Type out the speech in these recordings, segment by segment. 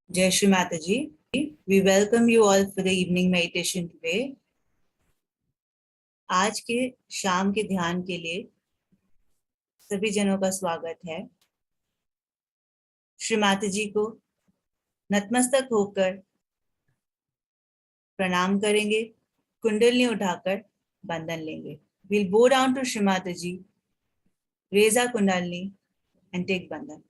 Jai Shri Mataji. We welcome you all for the evening meditation today. आज के शाम के ध्यान के लिए सभी जनों का स्वागत है। श्री माताजी को नतमस्तक होकर प्रणाम करेंगे, कुंडलनी उठाकर बंधन लेंगे। We'll bow down to Shri Mataji, raise our kundalini and take bandhan.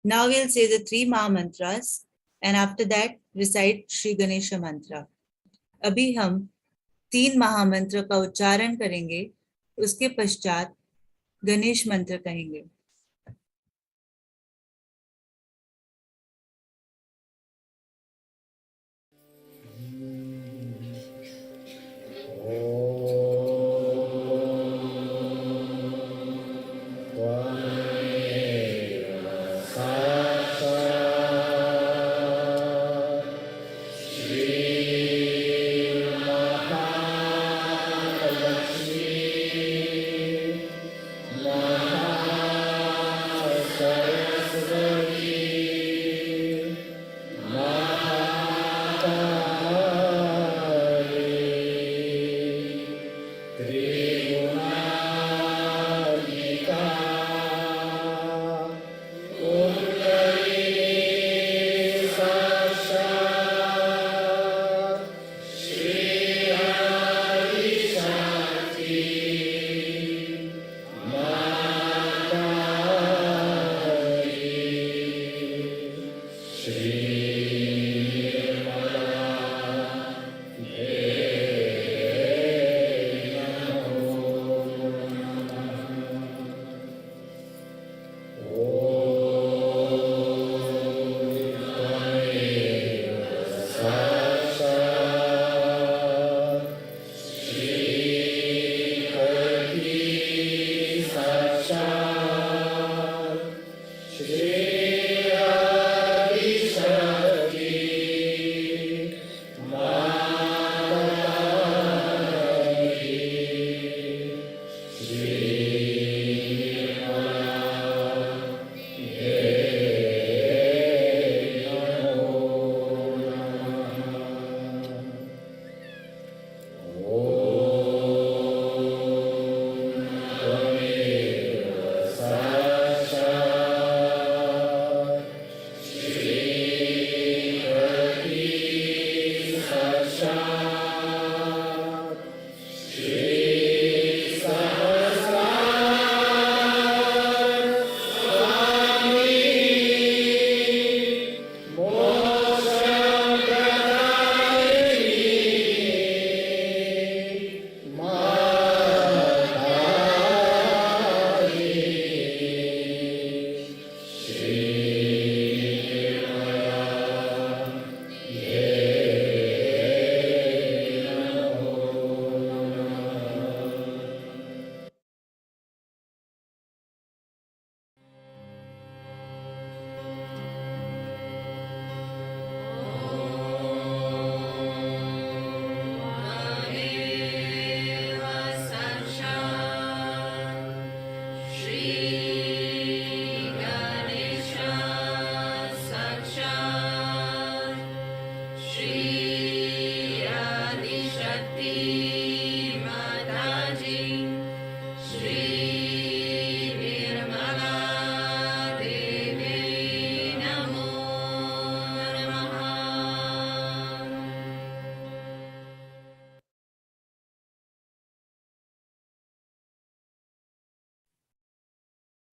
Now we'll say the three Maha Mantras and after that recite Shri Ganesha Mantra. अभी हम 3 महामंत्र का उच्चारण करेंगे, उसके पश्चात गणेश मंत्र कहेंगे।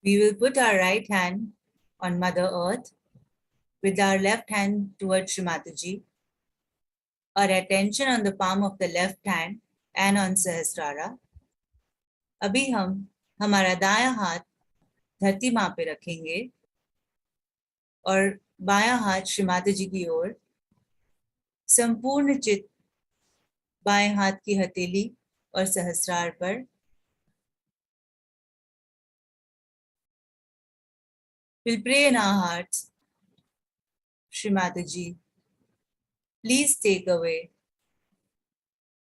We will put our right hand on Mother Earth with our left hand towards Shri Mataji, our attention on the palm of the left hand and on Sahasrara. अभी हम हमारा दायां हाथ धरती माँ पे रखेंगे और बायां हाथ श्री माता जी की ओर, संपूर्ण चित्त बाएं हाथ की हथेली और सहस्रार पर. We'll pray in our hearts, Shri Mataji, please take away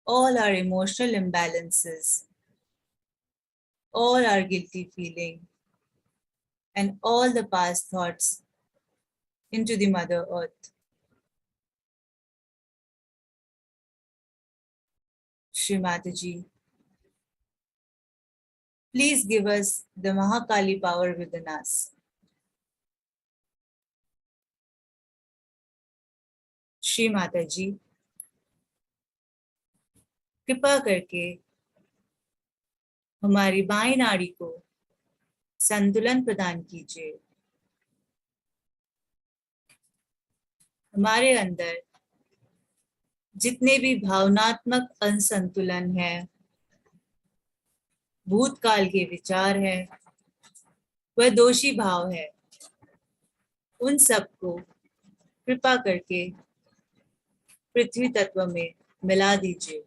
all our emotional imbalances, all our guilty feeling, and all the past thoughts into the Mother Earth. Shri Mataji, please give us the Mahakali power within us. Shri Mataji, कृपा करके हमारी बाईं नाड़ी को संतुलन प्रदान कीजिए. हमारे अंदर जितने भी भावनात्मक असंतुलन है, भूतकाल के विचार है, वह दोषी भाव है, उन सबको कृपा करके पृथ्वी तत्व में मिला दीजिए.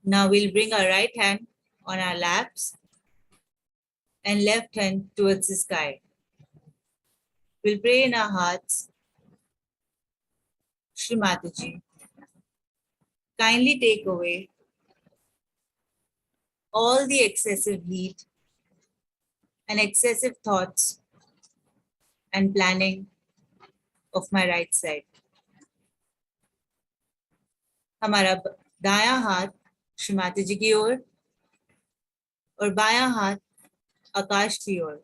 Now we'll bring our right hand on our laps and left hand towards the sky. We'll pray in our hearts, Shri Mataji, kindly take away all the excessive heat and excessive thoughts and planning of my right side. हमारा दायां हाथ श्री माता जी की ओर और बायां हाथ आकाश की ओर.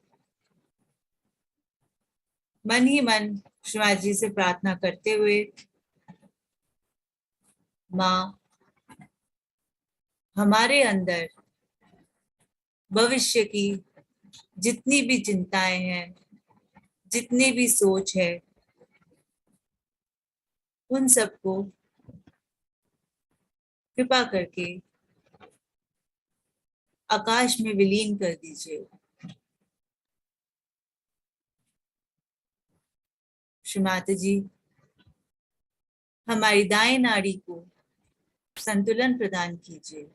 मन ही मन श्री माता जी से प्रार्थना करते हुए, माँ, हमारे अंदर भविष्य की जितनी भी चिंताएं हैं, जितनी भी सोच है, उन सबको कृपा करके आकाश में विलीन कर दीजिए. श्री माता जी, हमारी दाएं नाड़ी को संतुलन प्रदान कीजिए.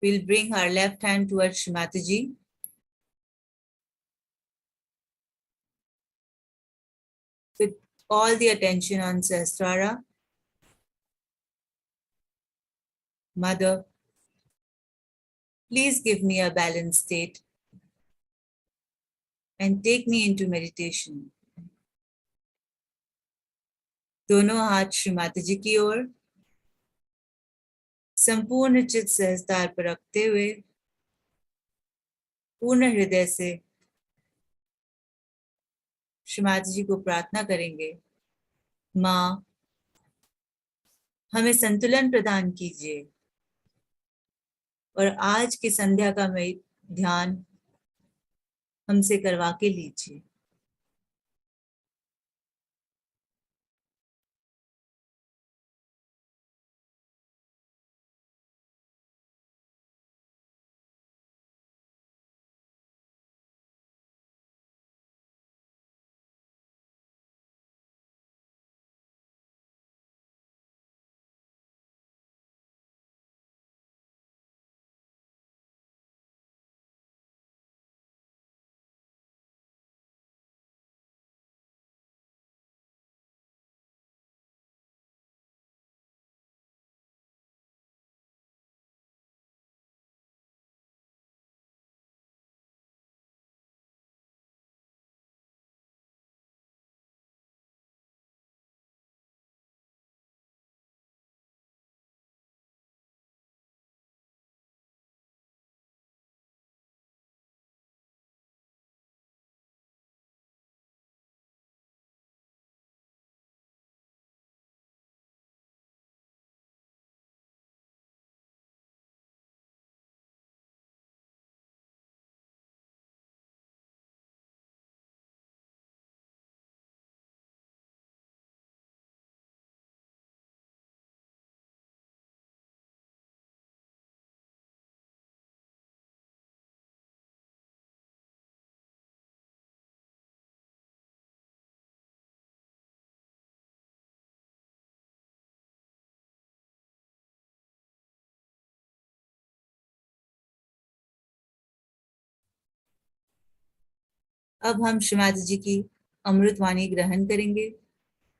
We'll bring our left hand towards Shrimati. With all the attention on Sahasrara. Mother, please give me a balanced state and take me into meditation. दोनों हाथ श्रीमाता जी की ओर, संपूर्ण चित सहजतार पर रखते हुए पूर्ण हृदय से श्रीमाता जी को प्रार्थना करेंगे, माँ हमें संतुलन प्रदान कीजिए और आज की संध्या का ध्यान हमसे करवा के लीजिए। अब हम श्रीमाता जी की अमृतवाणी ग्रहण करेंगे।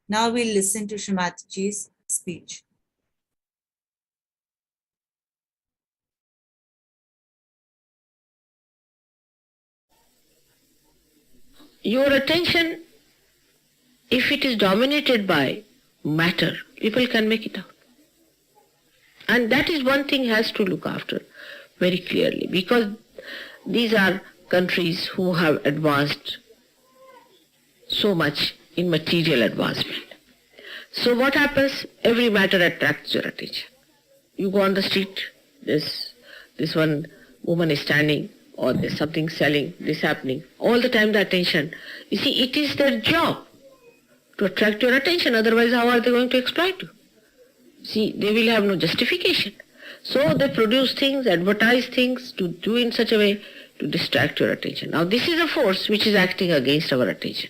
Now we'll listen to Shrimati ji's speech. Your attention, if it is dominated by matter, people can make it out. And that is one thing has to look after very clearly, because these are countries who have advanced so much in material advancement. So what happens? Every matter attracts your attention. You go on the street, this one woman is standing, or there's something selling, this happening. All the time the attention. You see, it is their job to attract your attention, otherwise how are they going to exploit you? See, they will have no justification. So they produce things, advertise things, to do in such a way to distract your attention. Now this is a force which is acting against our attention.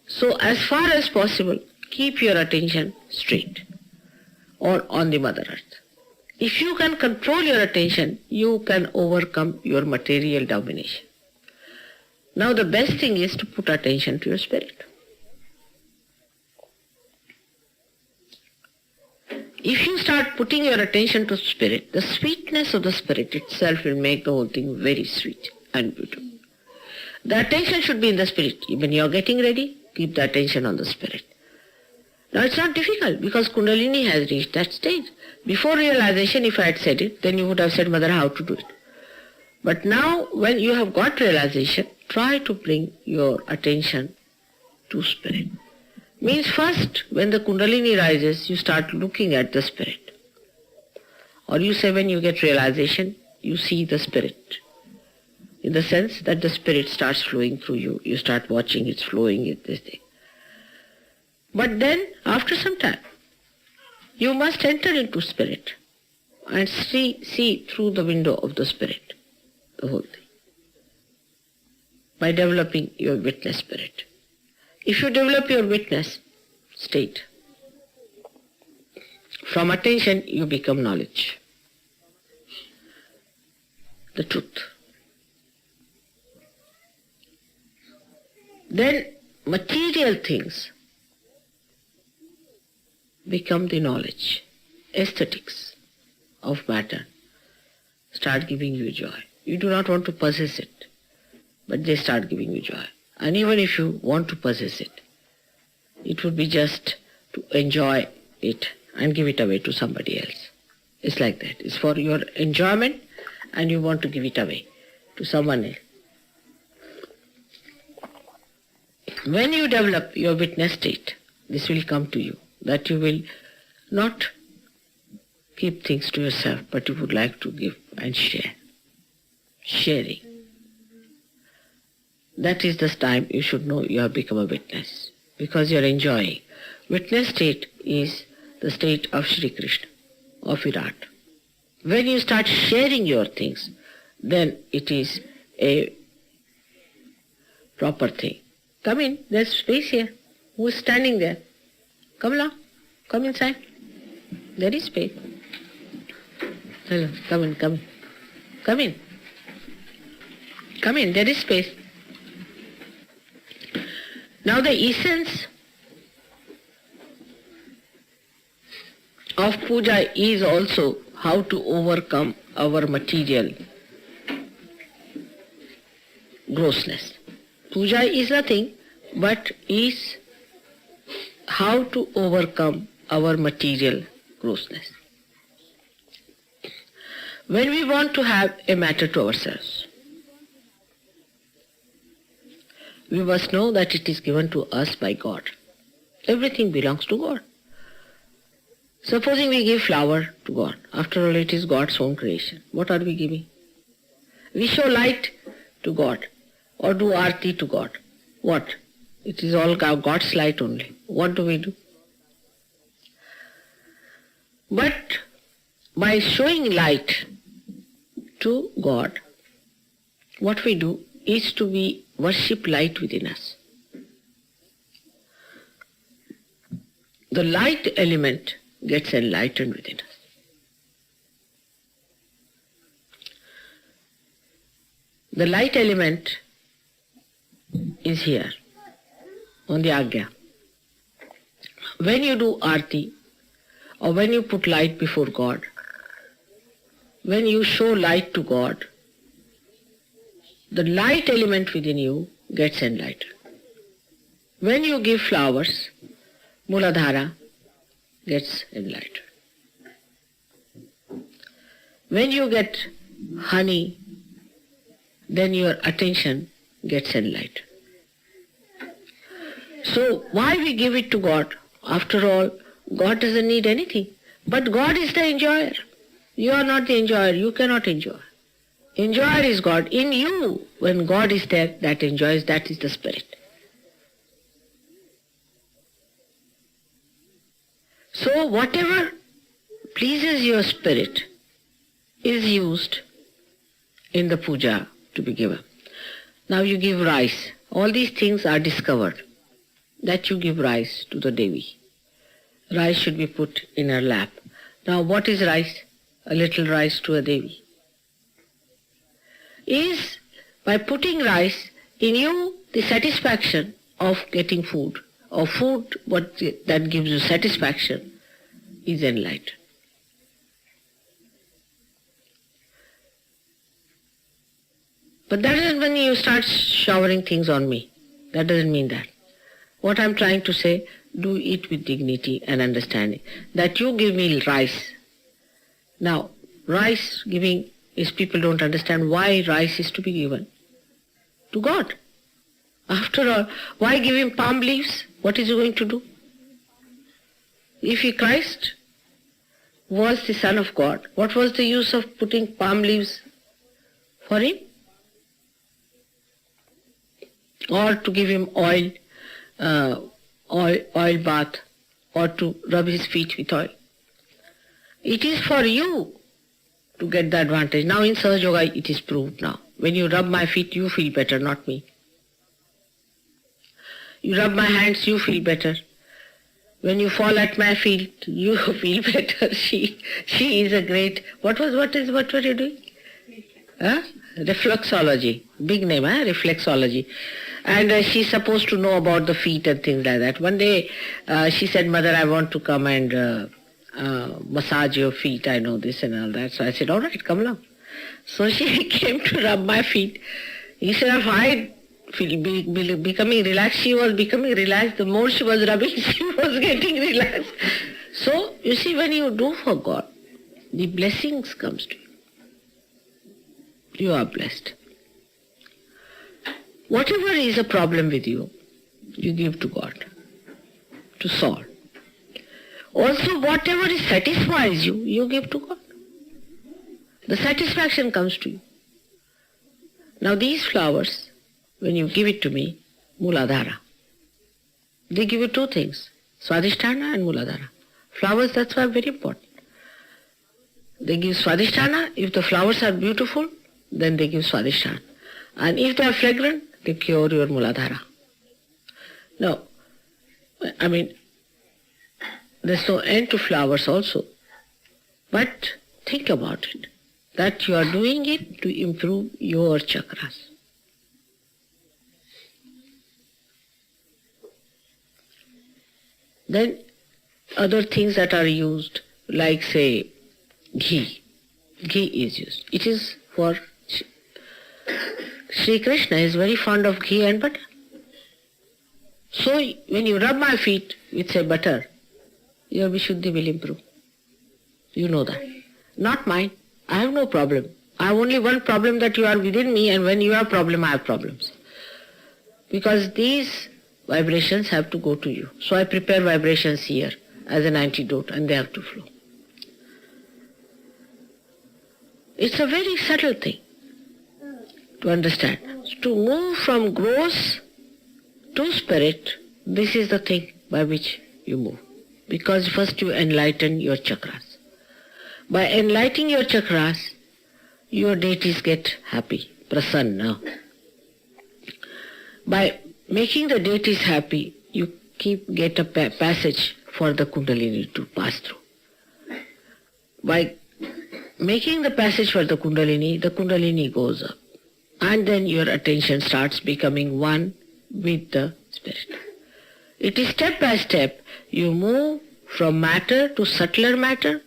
So as far as possible, keep your attention straight or on the Mother Earth. If you can control your attention, you can overcome your material domination. Now the best thing is to put attention to your spirit. If you start putting your attention to spirit, the sweetness of the spirit itself will make the whole thing very sweet and beautiful. The attention should be in the spirit. When you are getting ready, keep the attention on the spirit. Now it's not difficult because Kundalini has reached that stage. Before realization, if I had said it, then you would have said, Mother, how to do it. But now when you have got realization, try to bring your attention to spirit. Means first, when the Kundalini rises, you start looking at the spirit. Or you say when you get realization, you see the spirit. In the sense that the spirit starts flowing through you. You start watching it's flowing, it's this thing. But then, after some time, you must enter into spirit and see through the window of the spirit, the whole thing, by developing your witness spirit. If you develop your witness state, from attention you become knowledge. the truth. Then material things become the knowledge, aesthetics of matter start giving you joy. You do not want to possess it, but they start giving you joy. And even if you want to possess it, it would be just to enjoy it and give it away to somebody else. It's like that. It's for your enjoyment and you want to give it away to someone else. When you develop your witness state, this will come to you, that you will not keep things to yourself, but you would like to give and share. Sharing. That is the time you should know you have become a witness, because you are enjoying. Witness state is the state of Shri Krishna, of Virat. When you start sharing your things, then it is a proper thing. Come in, there's space here. Who is standing there? Come along, come inside. There is space. Hello, come in, come in. Come in. Come in, there is space. Now the essence of puja is also how to overcome our material grossness. Puja is nothing but is how to overcome our material grossness. When we want to have a matter to ourselves, we must know that it is given to us by God. Everything belongs to God. Supposing we give flower to God, after all it is God's own creation. What are we giving? We show light to God or do arti to God. What? It is all God's light only. What do we do? But by showing light to God, what we do is to be worship light within us. The light element gets enlightened within us. The light element is here on the Agya. When you do arti or when you put light before God, when you show light to God, the light element within you gets enlightened. When you give flowers, Muladhara gets enlightened. When you get honey, then your attention gets enlightened. So why we give it to God? After all, God doesn't need anything. But God is the enjoyer. You are not the enjoyer. You cannot enjoy. Enjoyer is God. In you, when God is there, that enjoys, that is the spirit. So whatever pleases your spirit is used in the puja to be given. Now you give rice. All these things are discovered that you give rice to the Devi. Rice should be put in her lap. Now what is rice? A little rice to a Devi. Is by putting rice in you the satisfaction of getting food, or food that gives you satisfaction is enlightened. But that doesn't mean you start showering things on me. That doesn't mean that. What I'm trying to say, do it with dignity and understanding. That you give me rice. Now, rice giving is people don't understand why rice is to be given to God. After all, why give him palm leaves? What is he going to do? If he Christ was the Son of God, what was the use of putting palm leaves for him? Or to give him oil bath, or to rub his feet with oil. It is for you to get the advantage. Now in Sahaja Yoga it is proved now. When you rub my feet, you feel better, not me. You rub my hands, you feel better. When you fall at my feet, you feel better. She is a great. What were you doing? Reflexology. Big name, reflexology. And she's supposed to know about the feet and things like that. One day she said, Mother, I want to come and massage your feet. I know this and all that. So I said, all right, come along. So she came to rub my feet. Instead of I becoming relaxed, she was becoming relaxed. The more she was rubbing, she was getting relaxed. So, you see, when you do for God, the blessings comes to you. You are blessed. Whatever is a problem with you, you give to God to solve. Also, whatever satisfies you, you give to God. The satisfaction comes to you. Now these flowers, when you give it to me, Muladhara, they give you two things, Swadhisthana and Muladhara. Flowers, that's why very important. They give Swadhisthana. If the flowers are beautiful, then they give Swadhisthana. And if they are fragrant, they cure your Muladhara. Now, I mean, there's no end to flowers also. But think about it, that you are doing it to improve your chakras. Then other things that are used, like say ghee. Ghee is used. It is for Shri Krishna is very fond of ghee and butter. So when you rub my feet with say butter, your Vishuddhi will improve. You know that. Not mine. I have no problem. I have only one problem, that you are within me, and when you have problem, I have problems. Because these vibrations have to go to you. So I prepare vibrations here as an antidote, and they have to flow. It's a very subtle thing to understand. To move from gross to spirit, this is the thing by which you move. Because first you enlighten your chakras. By enlightening your chakras, your deities get happy, prasanna. By making the deities happy, you get a passage for the Kundalini to pass through. By making the passage for the Kundalini goes up. And then your attention starts becoming one with the spirit. It is step by step. You move from matter to subtler matter,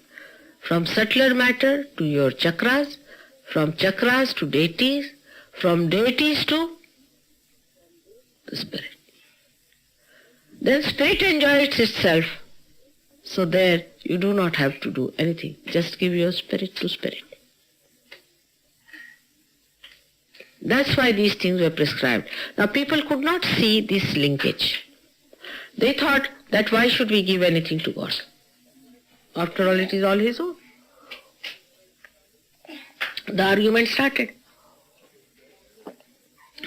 from subtler matter to your chakras, from chakras to deities, from deities to the spirit. Then spirit enjoys itself. So there you do not have to do anything. Just give your spirit to spirit. That's why these things were prescribed. Now people could not see this linkage. They thought that why should we give anything to God? After all, it is all His own. The argument started.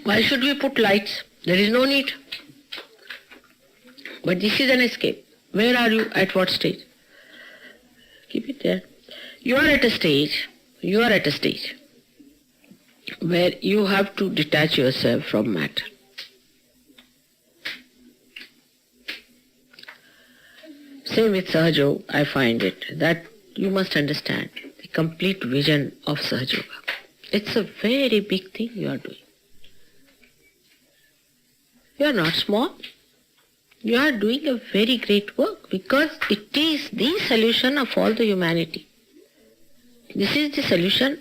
Why should we put lights? There is no need. But this is an escape. Where are you? At what stage? Keep it there. You are at a stage where you have to detach yourself from matter. Same with Sahaja, I find it, that you must understand the complete vision of Sahaja Yoga. It's a very big thing you are doing. You are not small. You are doing a very great work, because it is the solution of all the humanity. This is the solution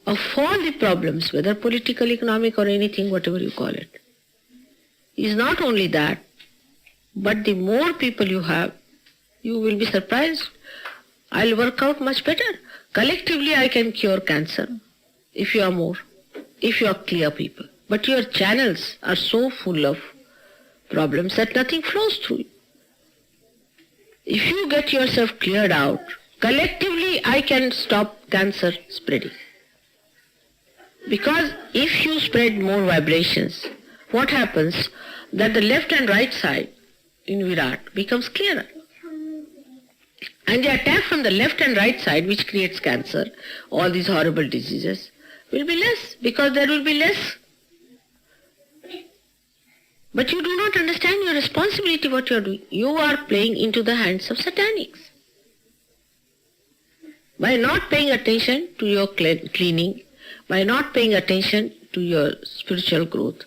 of all the problems, whether political, economic or anything, whatever you call it. Is not only that, but the more people you have, you will be surprised. I'll work out much better. Collectively I can cure cancer if you are more, if you are clear people. But your channels are so full of problems that nothing flows through you. If you get yourself cleared out, collectively I can stop cancer spreading. Because if you spread more vibrations, what happens? That the left and right side in Virat becomes clearer. And the attack from the left and right side, which creates cancer, all these horrible diseases, will be less, because there will be less. But you do not understand your responsibility, what you are doing. You are playing into the hands of satanics. By not paying attention to your cleaning, by not paying attention to your spiritual growth,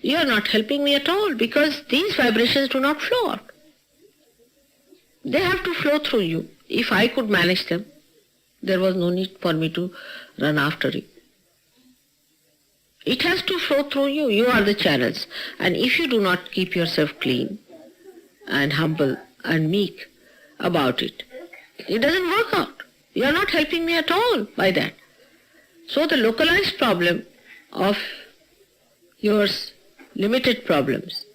you are not helping me at all, because these vibrations do not flow out. They have to flow through you. If I could manage them, there was no need for me to run after it. It has to flow through you. You are the channels. And if you do not keep yourself clean and humble and meek about it, it doesn't work out. You are not helping me at all by that. So the localized problem of yours, limited problems,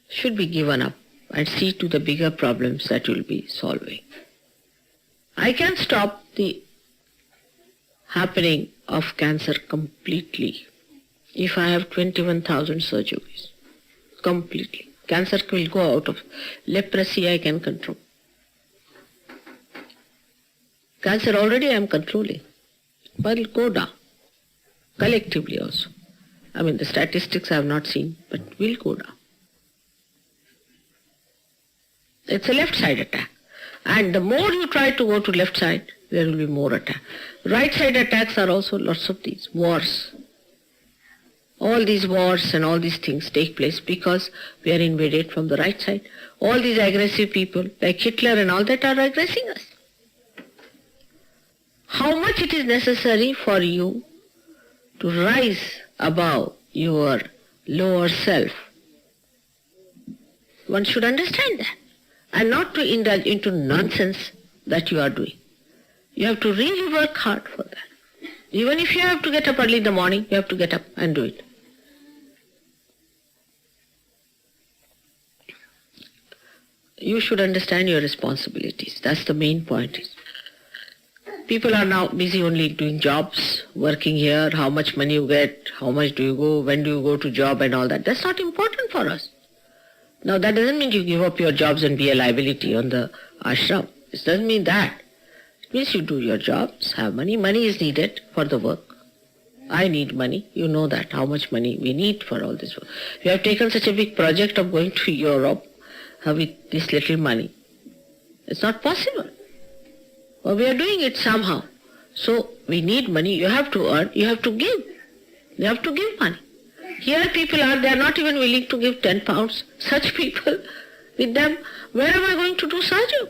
should be given up and see to the bigger problems that you will be solving. I can stop the happening of cancer completely if I have 21,000 surgeries. Completely. Cancer will go out of. Leprosy I can control. Cancer already I am controlling, but it will go down. Collectively also. I mean, the statistics I have not seen, but will go down. It's a left side attack. And the more you try to go to left side, there will be more attack. Right side attacks are also lots of these wars. All these wars and all these things take place because we are invaded from the right side. All these aggressive people like Hitler and all that are aggressing us. How much it is necessary for you to rise above your lower self? One should understand that. And not to indulge into nonsense that you are doing. You have to really work hard for that. Even if you have to get up early in the morning, you have to get up and do it. You should understand your responsibilities. That's the main point. People are now busy only doing jobs, working here, how much money you get, how much do you go, when do you go to job and all that. That's not important for us. Now that doesn't mean you give up your jobs and be a liability on the ashram. It doesn't mean that. It means you do your jobs, have money. Money is needed for the work. I need money. You know that, how much money we need for all this work. We have taken such a big project of going to Europe with this little money. It's not possible. Well, we are doing it somehow. So we need money. You have to earn. You have to give. You have to give money. Here people are, they are not even willing to give 10 pounds. Such people, with them, where am I going to do Sahaja?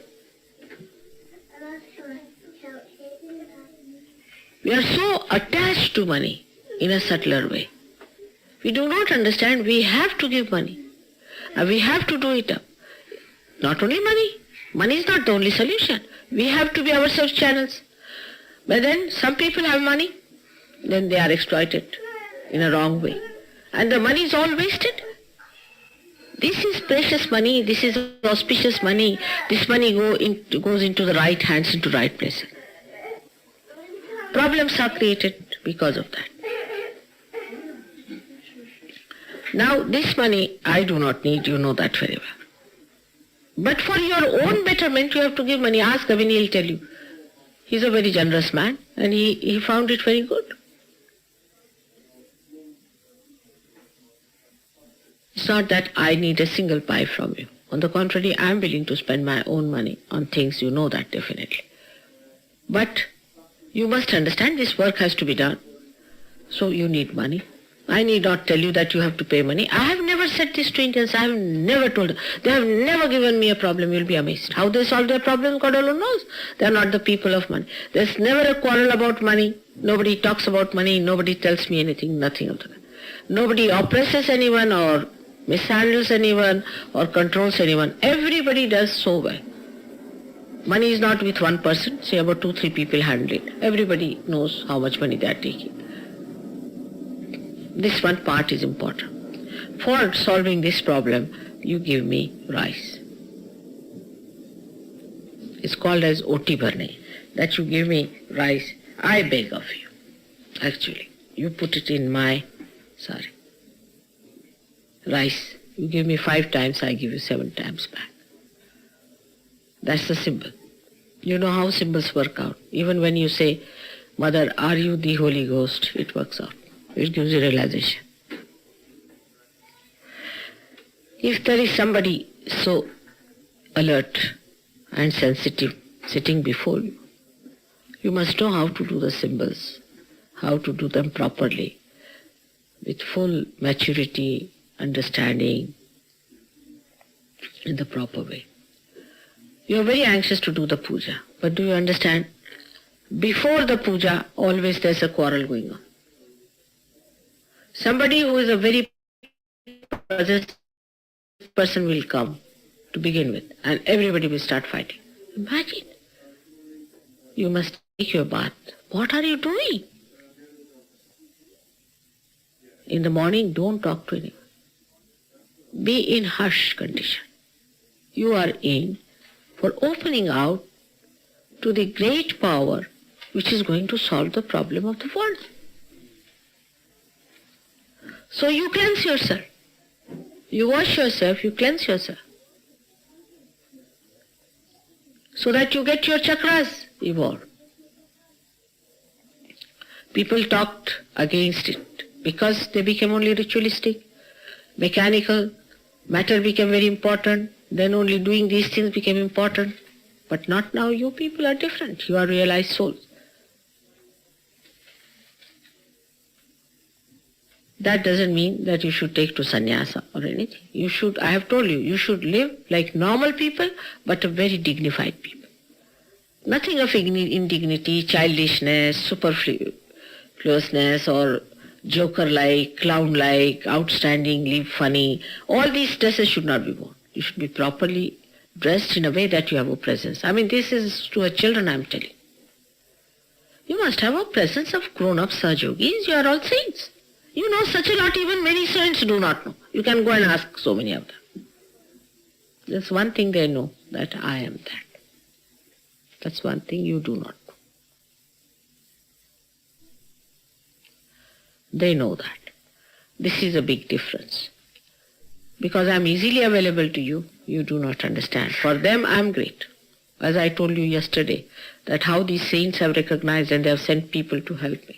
We are so attached to money in a subtler way. We do not understand we have to give money. And we have to do it up. Not only money. Money is not the only solution. We have to be ourselves channels. But then some people have money, then they are exploited in a wrong way. And the money is all wasted. This is precious money, this is auspicious money. This money goes into the right hands, into right places. Problems are created because of that. Now this money I do not need, you know that very well. But for your own betterment you have to give money. Ask Gavin, he'll tell you. He's a very generous man and he found it very good. It's not that I need a single pie from you. On the contrary, I am willing to spend my own money on things, you know that definitely. But you must understand this work has to be done. So you need money. I need not tell you that you have to pay money. I have never said this to Indians. I have never told them. They have never given me a problem. You'll be amazed. How they solve their problems, God alone knows. They are not the people of money. There's never a quarrel about money. Nobody talks about money. Nobody tells me anything. Nothing of that. Nobody oppresses anyone or mishandles anyone or controls anyone. Everybody does so well. Money is not with one person. Say about 2-3 people handle it. Everybody knows how much money they are taking. This one part is important. For solving this problem, you give me rice. It's called as oti bharne. That you give me rice. I beg of you. Actually, you put it in my sari. Rice. You give me 5 times, I give you 7 times back. That's the symbol. You know how symbols work out. Even when you say, Mother, are you the Holy Ghost? It works out. It gives you realization. If there is somebody so alert and sensitive sitting before you, You must know how to do the symbols, how to do them properly, with full maturity, understanding, in the proper way. You are very anxious to do the puja, but do you understand? Before the puja, always there's a quarrel going on. Somebody who is a very possessive person will come to begin with, and everybody will start fighting. Imagine. You must take your bath. What are you doing? In the morning, don't talk to anyone. Be in hush condition. You are in for opening out to the great power which is going to solve the problem of the world. So you cleanse yourself. You wash yourself, you cleanse yourself. So that you get your chakras evolved. People talked against it because they became only ritualistic, mechanical, matter became very important, then only doing these things became important. But not now. You people are different. You are realized souls. That doesn't mean that you should take to sannyasa or anything. You should, I have told you should live like normal people, but a very dignified people. Nothing of indignity, childishness, superfluousness, or joker-like, clown-like, outstandingly funny. All these dresses should not be worn. You should be properly dressed in a way that you have a presence. I mean, this is to a children I am telling. You must have a presence of grown-up Sahajogis. You are all saints. You know such a lot even many saints do not know. You can go and ask so many of them. There's one thing they know, that I am that. That's one thing you do not know. They know that. This is a big difference. Because I'm easily available to you, you do not understand. For them, I'm great. As I told you yesterday, that how these saints have recognized and they have sent people to help me.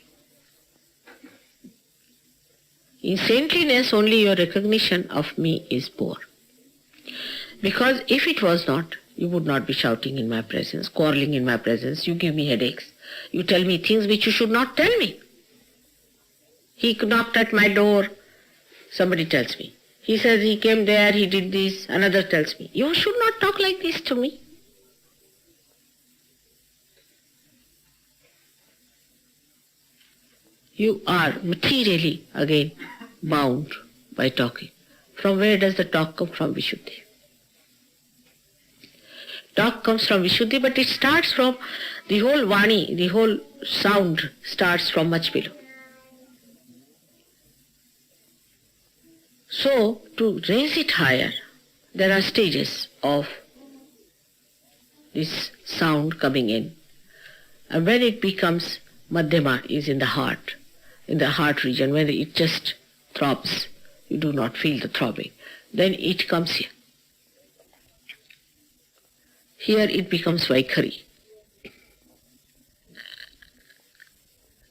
In saintliness, only your recognition of me is poor. Because if it was not, you would not be shouting in my presence, quarreling in my presence. You give me headaches. You tell me things which you should not tell me. He knocked at my door. Somebody tells me. He says he came there, he did this. Another tells me. You should not talk like this to me. You are materially, again, bound by talking. From where does the talk come from? Vishuddhi. Talk comes from Vishuddhi, but it starts from the whole Vani, the whole sound starts from much below. So, to raise it higher, there are stages of this sound coming in. And when it becomes Madhyama, is in the heart region, when it just throbs, you do not feel the throbbing. Then it comes here. Here it becomes Vaikhari.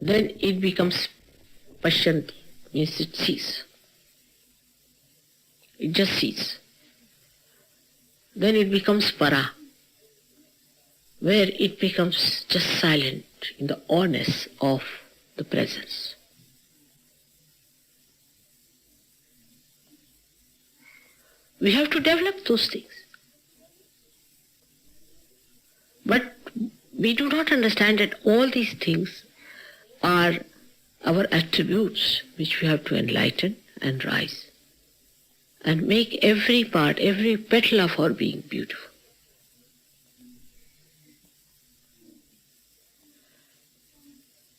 Then it becomes Pashyanti, means it sees. It just sees. Then it becomes Para, where it becomes just silent in the awness of the presence. We have to develop those things. But we do not understand that all these things are our attributes which we have to enlighten and rise and make every part, every petal of our being beautiful.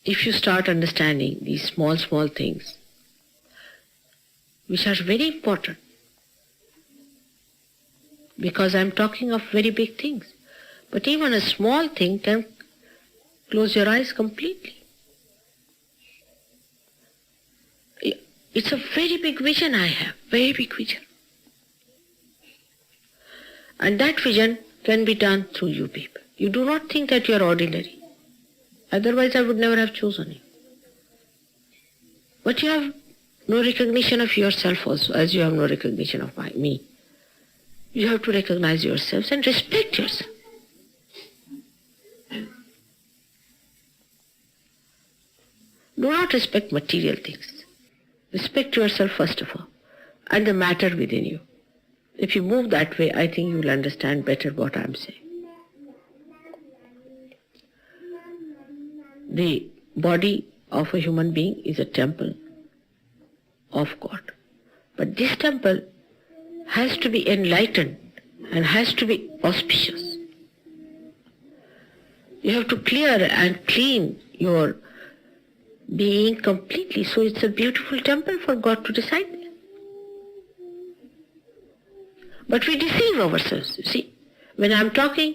If you start understanding these small things, which are very important, because I'm talking of very big things, but even a small thing can close your eyes completely. It's a very big vision I have, very big vision. And that vision can be done through you people. You do not think that you are ordinary. Otherwise I would never have chosen you. But you have no recognition of yourself also, as you have no recognition of me. You have to recognize yourselves and respect yourself. Do not respect material things. Respect yourself first of all, and the matter within you. If you move that way, I think you will understand better what I am saying. The body of a human being is a temple of God. But this temple has to be enlightened and has to be auspicious. You have to clear and clean your being completely, so it's a beautiful temple for God to reside there. But we deceive ourselves, you see. When I'm talking,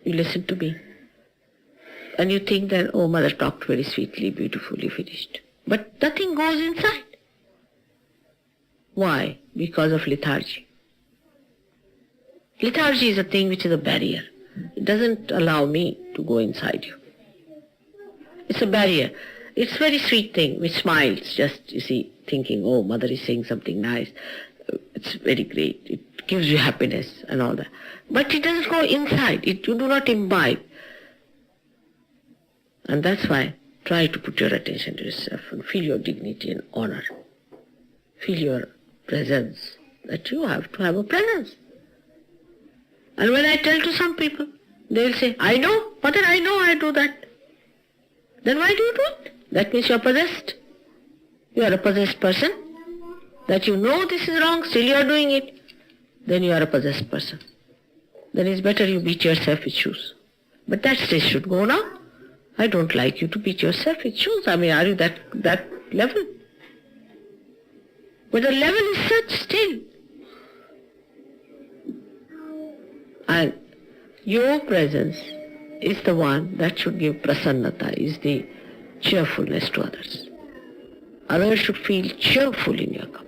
you listen to me. And you think that, oh, mother talked very sweetly, beautifully, finished. But nothing goes inside. Why? Because of lethargy. Lethargy is a thing which is a barrier. It doesn't allow me to go inside you. It's a barrier. It's a very sweet thing which smiles, just, you see, thinking, oh, mother is saying something nice. It's very great. It gives you happiness and all that. But it doesn't go inside. You do not imbibe. And that's why try to put your attention to yourself and feel your dignity and honor. Feel your presence, that you have to have a presence. And when I tell to some people, they will say, I know, mother, I know I do that. Then why do you do it? That means you are possessed. You are a possessed person. That you know this is wrong, still you are doing it. Then you are a possessed person. Then it's better you beat yourself with shoes. But that stage should go now. I don't like you to beat yourself with shoes. I mean, are you that level? But the level is such still. And your presence is the one that should give prasannata, is the cheerfulness to others. Others should feel cheerful in your company.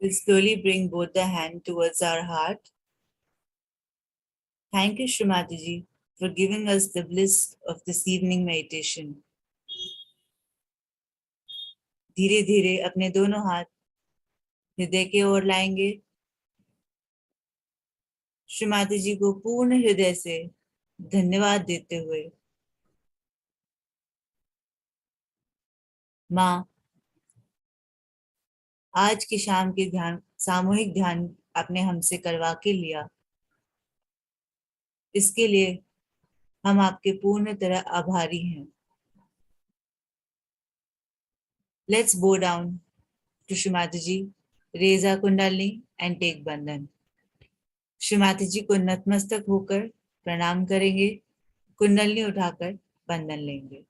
We'll slowly bring both the hand towards our heart. Thank you, Shrimati ji, for giving us the bliss of this evening meditation. धीरे धीरे अपने दोनों हाथ हृदय की ओर लाएंगे। श्रीमती जी को पूर्ण हृदय से धन्यवाद देते हुए, माँ, आज की शाम के ध्यान, सामूहिक ध्यान आपने हमसे करवा के लिया, इसके लिए हम आपके पूर्ण तरह आभारी हैं। Let's bow down to Shrimati ji, raise our kundalini and take bandhan. Shrimati जी को नतमस्तक होकर प्रणाम करेंगे, कुंडलनी उठाकर बंधन लेंगे।